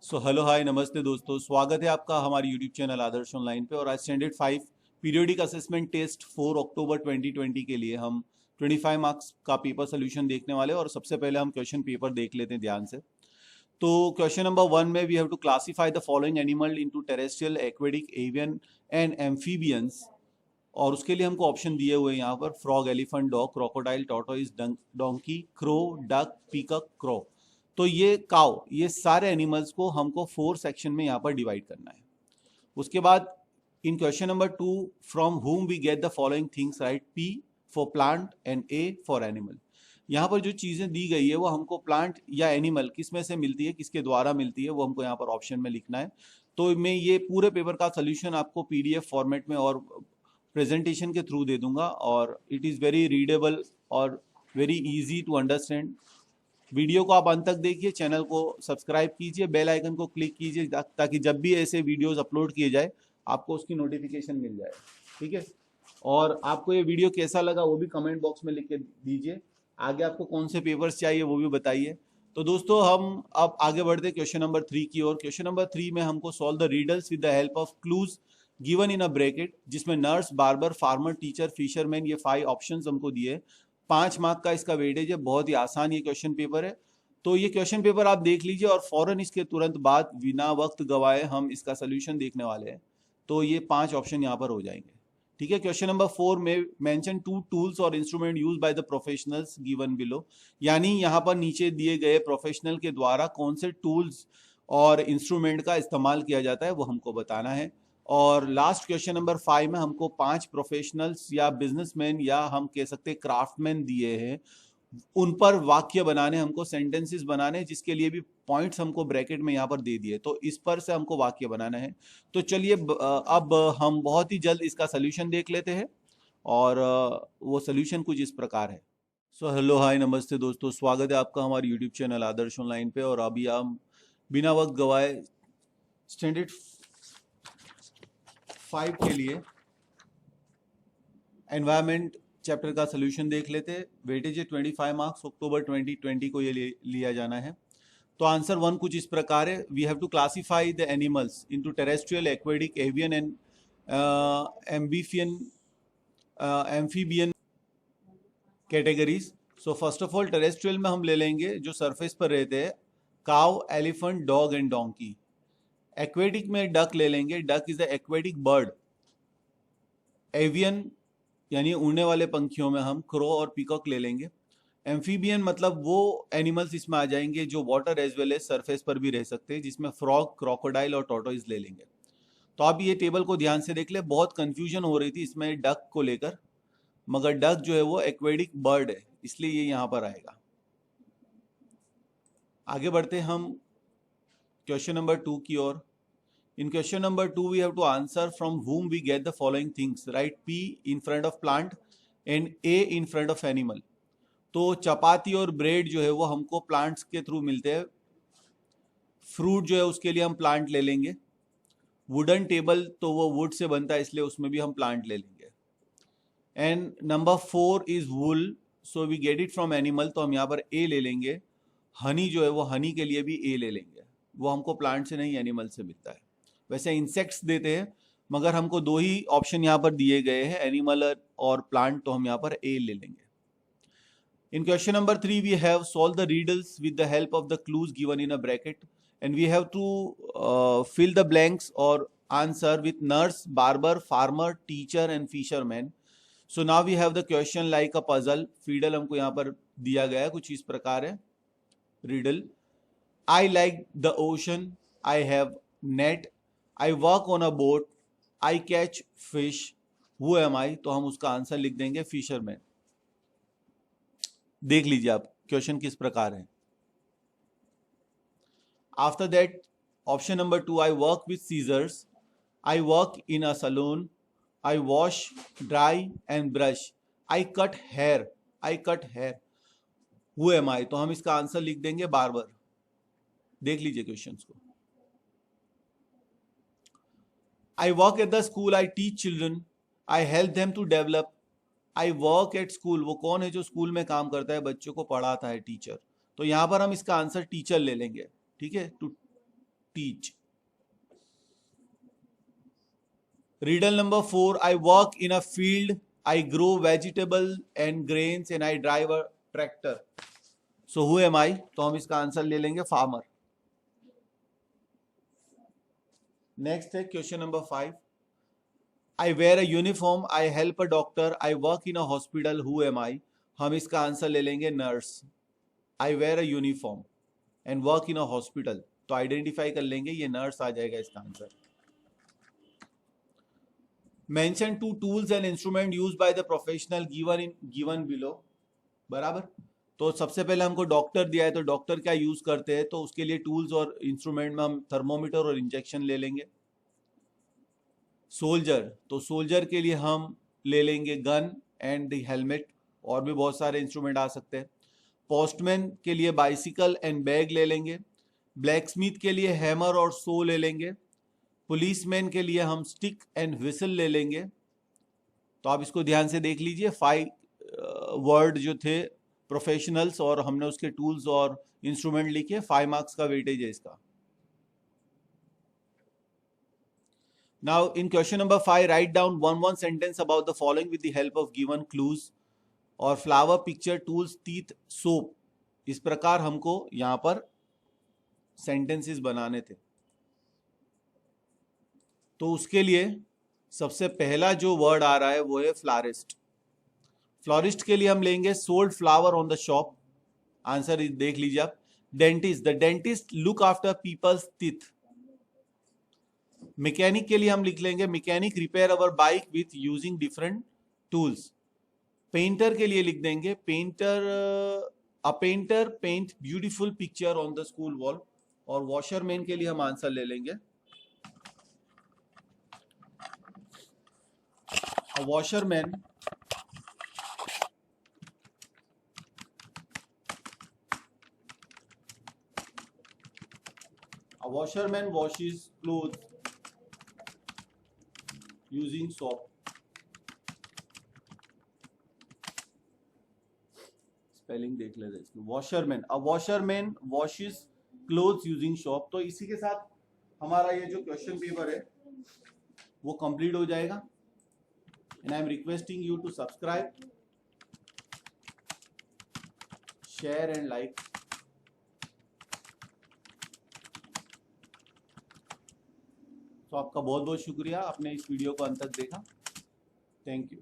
Hello hi नमस्ते दोस्तों, स्वागत है आपका हमारे यूट्यूब चैनल आदर्श ऑनलाइन पे। और आज स्टैंडर्ड 5 पीरियोडिक असेसमेंट टेस्ट 4 अक्टूबर 2020 के लिए हम 25 मार्क्स का पेपर सोल्यूशन देखने वाले हैं। और सबसे पहले हम क्वेश्चन पेपर देख लेते हैं ध्यान से। तो क्वेश्चन नंबर 1 में we have to classify the following animal into terrestrial, aquatic, avian and amphibians. और उसके लिए हमको ऑप्शन दिए हुए हैं यहाँ पर: frog, elephant, dog, crocodile, tortoise, donkey, crow, duck, peacock, crow. तो ये काउ, ये सारे एनिमल्स को हमको 4 सेक्शन में यहाँ पर डिवाइड करना है। उसके बाद in question number 2, from whom we get the following things, right? P for plant and A for animal. यहाँ पर जो चीजें दी गई है वो हमको प्लांट या एनिमल किस में से मिलती है, किसके द्वारा मिलती है, वो हमको यहाँ पर ऑप्शन में लिखना है। तो मैं ये पूरे पेपर का सोल्यूशन आपको पीडीएफ फॉर्मेट में और प्रेजेंटेशन के थ्रू दे दूंगा, और इट इज़ वेरी रीडेबल और very easy to understand. Video को आप अंत तक देखिए, चैनल को सब्सक्राइब कीजिए, बेल आइकन को क्लिक कीजिए ताकि जब भी ऐसे वीडियोस अपलोड किए जाए आपको उसकी नोटिफिकेशन मिल जाए, ठीक है? और आपको ये वीडियो कैसा लगा वो भी कमेंट बॉक्स में लिख के दीजिए। आगे आपको कौन से पेपर्स चाहिए वो भी बताइए। तो दोस्तों हम अब आगे बढ़ते क्वेश्चन नंबर 3 की ओर। क्वेश्चन नंबर 3 में हमको solve the riddles with the help of clues given in a bracket, जिसमें nurse, barber, farmer, teacher, fisherman, ये 5 ऑप्शंस हमको दिए। 5 मार्क का इसका वेटेज है, बहुत ही आसान ये क्वेश्चन पेपर है। तो ये क्वेश्चन पेपर आप देख लीजिए और फौरन इसके तुरंत बाद बिना वक्त गवाए हम इसका सोल्यूशन देखने वाले हैं। तो ये 5 ऑप्शन यहाँ पर हो जाएंगे, ठीक है? क्वेश्चन नंबर 4 में मेंशन 2 टूल्स और instrument use by the professionals given below, यानी यहाँ पर नीचे दिए गए प्रोफेशनल के द्वारा कौन से टूल्स और इंस्ट्रूमेंट का इस्तेमाल किया जाता है वो हमको बताना है। और लास्ट क्वेश्चन नंबर 5 में हमको 5 प्रोफेशनल्स या बिजनेसमैन या हम कह सकते हैं क्राफ्टमैन दिए हैं, उन पर वाक्य बनाने, हमको सेंटेंसेस बनाने, जिसके लिए भी पॉइंट्स हमको ब्रैकेट में यहाँ पर दे दिए। तो इस पर से हमको वाक्य बनाना है। तो चलिए अब हम बहुत ही जल्द इसका सोल्यूशन देख लेते हैं। और वो सोल्यूशन कुछ इस प्रकार है। हेलो हाय नमस्ते दोस्तों, स्वागत है आपका हमारे यूट्यूब चैनल आदर्श ऑनलाइन पे। और अभी हम बिना वक्त गवाए स्टैंडर्ड 5 के लिए एनवायरमेंट चैप्टर का सोल्यूशन देख लेते हैं। वेटेज है 25 मार्क्स, अक्टूबर 2020 को ये लिया जाना है। तो आंसर 1 कुछ इस प्रकार है: we have to classify the animals into terrestrial, aquatic, avian and amphibian categories. So first of all terrestrial में हम ले लेंगे जो सरफेस पर रहते हैं: cow, elephant, dog and donkey. Aquatic में डक ले लेंगे, duck is the aquatic bird. Avian यानी उड़ने वाले पंखियों में हम क्रो और पीकॉक ले लेंगे। एम्फीबियन मतलब वो एनिमल्स इसमें आ जाएंगे जो water as well as surface पर भी रह सकते हैं, जिसमें फ्रॉग, क्रोकोडाइल और टॉर्टोइज ले लेंगे। तो आप ये टेबल को ध्यान से देख ले, बहुत कंफ्यूजन हो रही थी इसमें डक को लेकर, मगर डक जो है वो एक्वेटिक बर्ड है, इसलिए ये यहाँ पर आएगा। आगे बढ़ते हम क्वेश्चन नंबर 2 की ओर। In question number 2, we have to answer from whom we get the following things. Write P in front of plant and A in front of animal. तो चपाती और ब्रेड जो है वो हमको प्लांट्स के थ्रू मिलते हैं। फ्रूट जो है उसके लिए हम प्लांट ले लेंगे। वुडन टेबल तो वो वुड से बनता है, इसलिए उसमें भी हम प्लांट ले लेंगे। And number 4 is wool, so we get it from animal, तो हम यहाँ पर ए ले लेंगे। हनी जो है वो हनी के लिए भी ए ले लेंगे, वो हमको प्लांट से नहीं एनिमल से मिलता है। वैसे इंसेक्ट्स देते हैं, मगर हमको 2 ही ऑप्शन यहाँ पर दिए गए हैं, एनिमल और प्लांट, तो हम यहाँ पर ए ले लेंगे। In question number 3 we have solve the riddles with the help of the clues given in a bracket and we have to fill the blanks और answer with nurse, barber, farmer, teacher and fisherman. So now we have the question like a puzzle. फीडल हमको यहाँ पर दिया गया है, कुछ इस प्रकार है riddle: I like the ocean, I have net, I work on a boat, I catch fish, who am I? तो हम उसका आंसर लिख देंगे फिशरमैन। देख लीजिए आप क्वेश्चन किस प्रकार है। After that option number 2, I work with scissors, I work in a saloon, I wash, dry and brush, I cut hair, I cut hair, who am I? तो हम इसका आंसर लिख देंगे बार्बर। देख लीजिए क्वेश्चंस को। I work at the school, I teach children, I help them to develop, I work at school, वो कौन है जो स्कूल में काम करता है, बच्चों को पढ़ाता है, टीचर। तो यहाँ पर हम इसका आंसर टीचर ले लेंगे, ठीक है? To teach. Riddle number 4. I work in a field. I grow vegetable and grains and I drive a tractor. So who am I? तो हम इसका आंसर ले लेंगे farmer. Next है question number 5. I wear a uniform. I help a doctor. I work in a hospital. Who am I? हम इसका answer ले लेंगे nurse. I wear a uniform and work in a hospital. तो identify कर लेंगे, ये nurse आ जाएगा इसका answer. Mention 2 tools and instrument used by the professional given below. बराबर. तो सबसे पहले हमको डॉक्टर दिया है, तो डॉक्टर क्या यूज करते हैं, तो उसके लिए टूल्स और इंस्ट्रूमेंट में हम थर्मोमीटर और इंजेक्शन ले लेंगे. सोल्जर, तो सोल्जर के लिए हम ले लेंगे गन एंड द हेलमेट, और भी बहुत सारे इंस्ट्रूमेंट आ सकते हैं. पोस्टमैन के लिए बाइसिकल एंड बैग ले लेंगे. ब्लैकस्मिथ के लिए हैमर और सो ले लेंगे. पुलिसमैन के लिए हम स्टिक एंड विसल ले लेंगे. तो आप इसको ध्यान से देख लीजिए. 5 वर्ड जो थे प्रोफेशनल्स, और हमने उसके टूल्स और इंस्ट्रूमेंट लिखे. 5 मार्क्स का वेटेज है इसका. Now in question number 5, write down one sentence about the following with the help of given clues. और flower, picture, tools, teeth, soap. इस प्रकार हमको यहां पर सेंटेंसेस बनाने थे. तो उसके लिए सबसे पहला जो वर्ड आ रहा है वो है फ्लारिस्ट. फ्लोरिस्ट के लिए हम लेंगे sold flower on the shop. Answer देख लीजिए आप. Dentist, the dentist look after people's teeth. Mechanic के लिए हम लिख लेंगे mechanic repair our bike with using different tools. Painter के लिए लिख देंगे painter, a painter paint beautiful picture on the school wall. और वॉशरमैन के लिए हम आंसर ले लेंगे a washerman washes clothes using soap. Spelling देख लेते हैं. Washerman, a washerman washes clothes using soap. तो इसी के साथ हमारा ये जो क्वेश्चन पेपर है वो कंप्लीट हो जाएगा. And I am requesting you to subscribe, share and like. तो आपका बहुत बहुत शुक्रिया, आपने इस वीडियो को अंत तक देखा. Thank you.